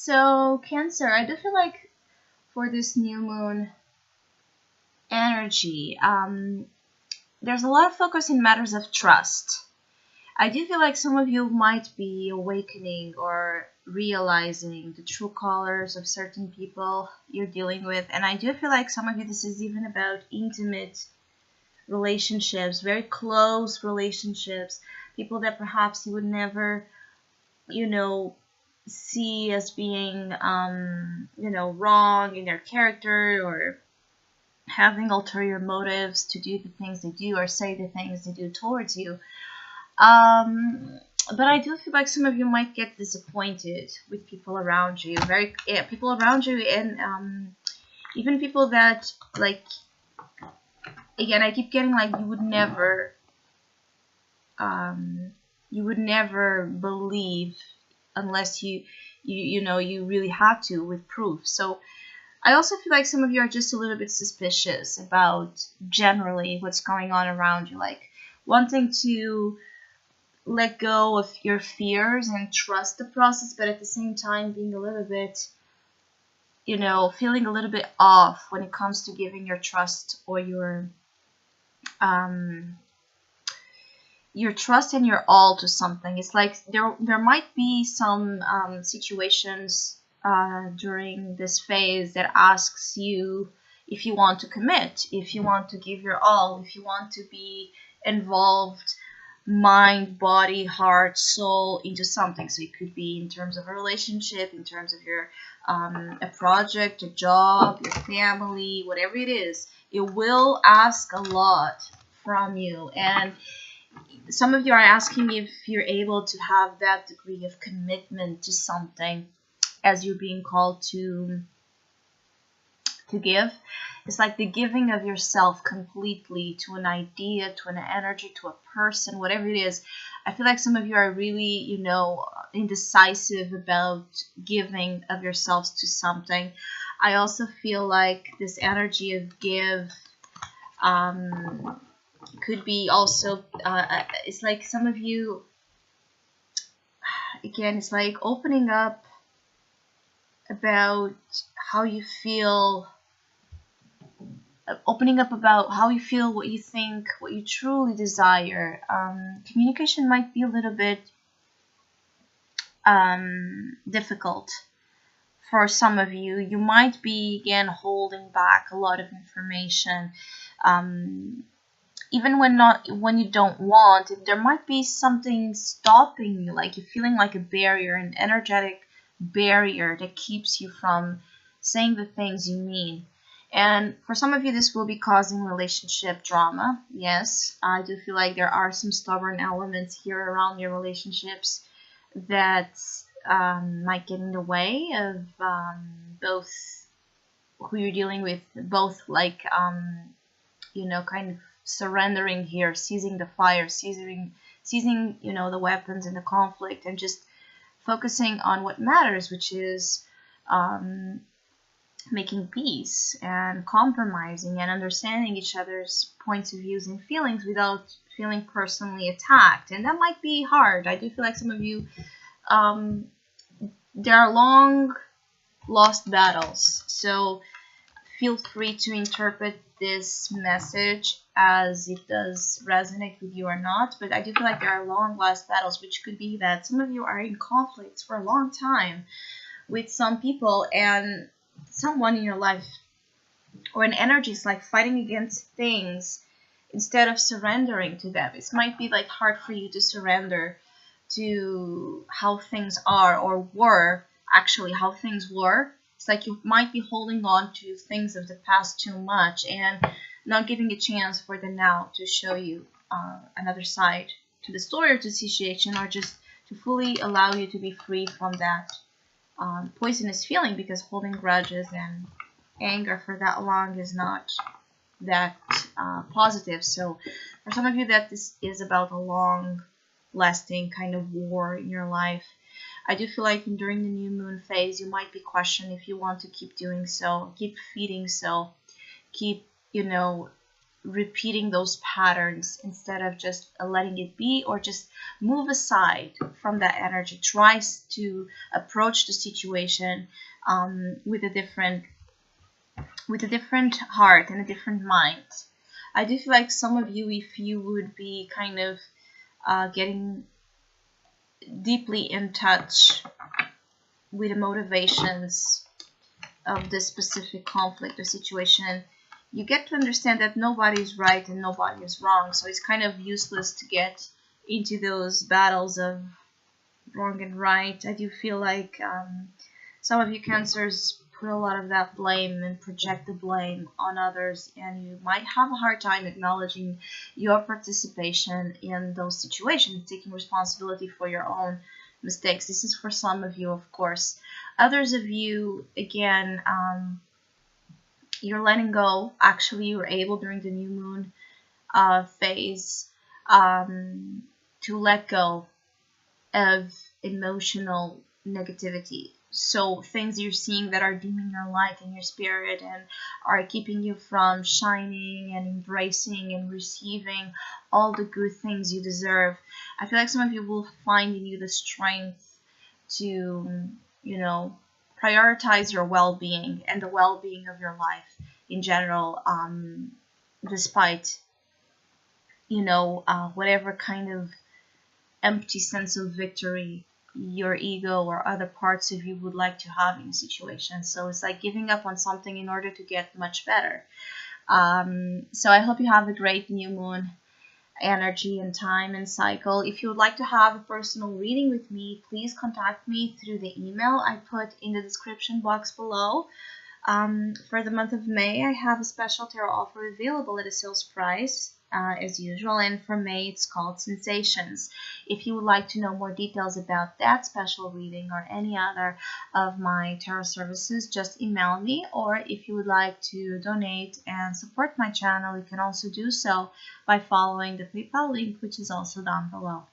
So Cancer, I do feel like for this new moon energy, there's a lot of focus in matters of trust. I do feel like some of you might be awakening or realizing the true colors of certain people you're dealing with. And I do feel like some of you, this is even about intimate relationships, very close relationships, people that perhaps you would never, see as being, wrong in their character or having ulterior motives to do the things they do or say the things they do towards you. But I do feel like some of you might get disappointed with people around you, people around you, and even people that, like, again, I keep getting like you would never believe unless you really have to with proof. So I also feel like some of you are just a little bit suspicious about generally what's going on around you, like wanting to let go of your fears and trust the process, but at the same time being a little bit, feeling a little bit off when it comes to giving your trust or your trust and your all to something. It's like there might be some situations during this phase that asks you if you want to commit, if you want to give your all, if you want to be involved mind, body, heart, soul into something. So it could be in terms of a relationship, in terms of your a project, a job, your family, whatever it is. It will ask a lot from you, and some of you are asking if you're able to have that degree of commitment to something as you're being called to give. It's like the giving of yourself completely to an idea, to an energy, to a person, whatever it is. I feel like some of you are really, indecisive about giving of yourselves to something. I also feel like this energy of give could be also, it's like some of you, again, it's like opening up about how you feel, what you think, what you truly desire. Communication might be a little bit difficult for some of you. You might be, again, holding back a lot of information. Even when you don't want, there might be something stopping you, like you're feeling like a barrier, an energetic barrier that keeps you from saying the things you mean. And for some of you, this will be causing relationship drama. Yes, I do feel like there are some stubborn elements here around your relationships that might get in the way of both who you're dealing with, both like, kind of surrendering here, seizing the fire, seizing the weapons in the conflict, and just focusing on what matters, which is making peace and compromising and understanding each other's points of views and feelings without feeling personally attacked. And that might be hard. I do feel like some of you, there are long lost battles, so feel free to interpret this message as it does resonate with you or not. But I do feel like there are long lost battles, which could be that some of you are in conflicts for a long time with some people, and someone in your life or an energy is like fighting against things instead of surrendering to them. It might be like hard for you to surrender to how things are or were, actually how things were. It's like you might be holding on to things of the past too much and not giving a chance for the now to show you another side to the story or to the situation, or just to fully allow you to be free from that poisonous feeling, because holding grudges and anger for that long is not that positive. So for some of you, that this is about a long lasting kind of war in your life. I do feel like during the new moon phase, you might be questioning if you want to keep doing so, keep feeding so, keep, repeating those patterns instead of just letting it be, or just move aside from that energy. Tries to approach the situation with a different heart and a different mind. I do feel like some of you, if you would be kind of getting deeply in touch with the motivations of this specific conflict or situation, you get to understand that nobody's right and nobody is wrong. So it's kind of useless to get into those battles of wrong and right. I do feel like some of you Cancers put a lot of that blame and project the blame on others, and you might have a hard time acknowledging your participation in those situations, taking responsibility for your own mistakes. This is for some of you, of course. Others of you, again, you're letting go. Actually, you were able during the new moon phase to let go of emotional negativity. So things you're seeing that are dimming your light and your spirit and are keeping you from shining and embracing and receiving all the good things you deserve. I feel like some of you will find in you the strength to, prioritize your well-being and the well-being of your life in general, despite, whatever kind of empty sense of victory your ego or other parts of you would like to have in a situation. So it's like giving up on something in order to get much better. So I hope you have a great new moon energy and time and cycle. If you would like to have a personal reading with me, please contact me through the email I put in the description box below. For the month of May, I have a special tarot offer available at a sales price as usual, and for May it's called Sensations. If you would like to know more details about that special reading or any other of my tarot services, just email me, or if you would like to donate and support my channel, you can also do so by following the PayPal link, which is also down below.